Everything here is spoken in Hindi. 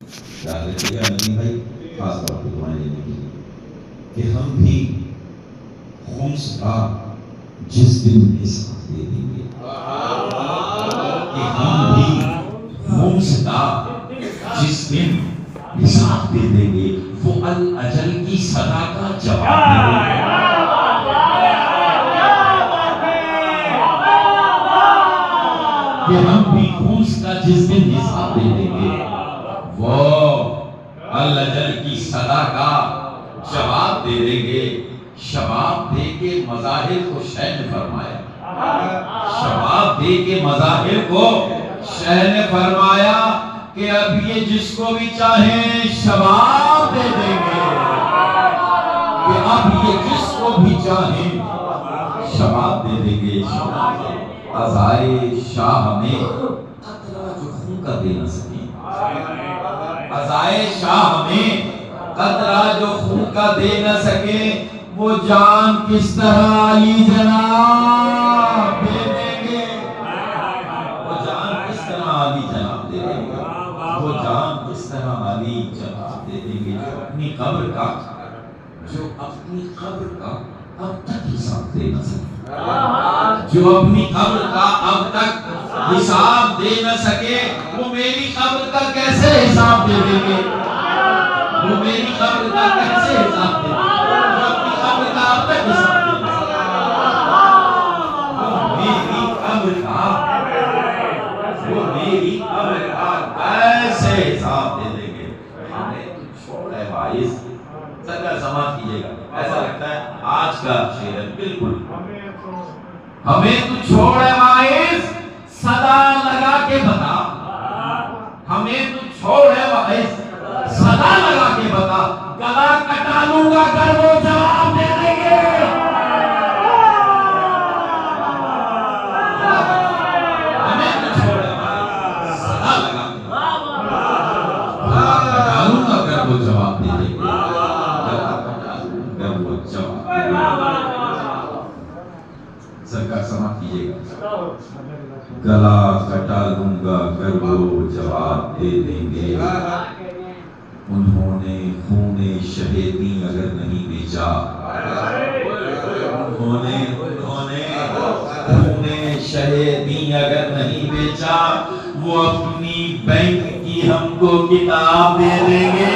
क्या रखिएगा नबी भाई, खास तौर पर दुआएं लेने के लिए कि हम भी खुम्स का जिस दिन हिसाब दे देंगे, कि हम भी खुम्स का जिस दिन हिसाब दे देंगे, वो अल अजल की सदा का जवाब दे देंगे। कि हम भी खुम्स का जिस दिन हिसाब दे देंगे, वो अल अजल की सदा का जवाब दे देंगे। शबाब दे के मज़ाहिर को शह ने फरमाया, शबाब दे के मज़ाहिर को शह ने फरमाया कि अब ये जिसको भी चाहे शबाब दे देंगे, कि अब ये जिसको भी चाहे शबाब दे देंगे। अज़ाए शाह में कतरा जो खून का दे न सके, अज़ाए शाह में कतरा जो खून का दे न सके, वो जान किस तरह अली जनाब दे देंगे, वो जान किस तरह अली जनाब दे देंगे, वो जान किस तरह अली जनाब दे देंगे। जो अपनी कब्र का, जो अपनी कब्र का अब तक हिसाब दे न सके, जो अपनी कब्र का अब तक हिसाब दे न सके, वो मेरी कब्र का कैसे हिसाब दे देंगे, वो मेरी कब्र का कैसे हिसाब दे देंगे, जो अपनी कब्र का अब तक हिसाब दे न सके, वो मेरी कब्र का, वो मेरी कब्र का कैसे हिसाब दे देंगे। हमें तो छोड़ है वाइस, सदा समाज कीजिएगा, ऐसा लगता है आज का शेर है बिल्कुल। हमें तू छोड़ है वाइस, सदा लगा के बता, हमें तू छोड़ है वाइस, सदा लगा के बता, गला कटा लूंगा अगर वो जवाब दे देंगे। हमें तू छोड़ है वाइस, सदा लगा के बता, गला कटा लूंगा अगर वो जवाब दे देंगे, गला कटा लूंगा अगर वो जवाब दे देंगे। सरकार समाप्त कीजिएगा। गला कटा लूंगा अगर वो जवाब दे देंगे, उन्होंने खूने शहीदी अगर नहीं बेचा, उन्होंने खूने शहीदी अगर नहीं बेचा, वो अपनी बैंक की हमको किताब दे देंगे।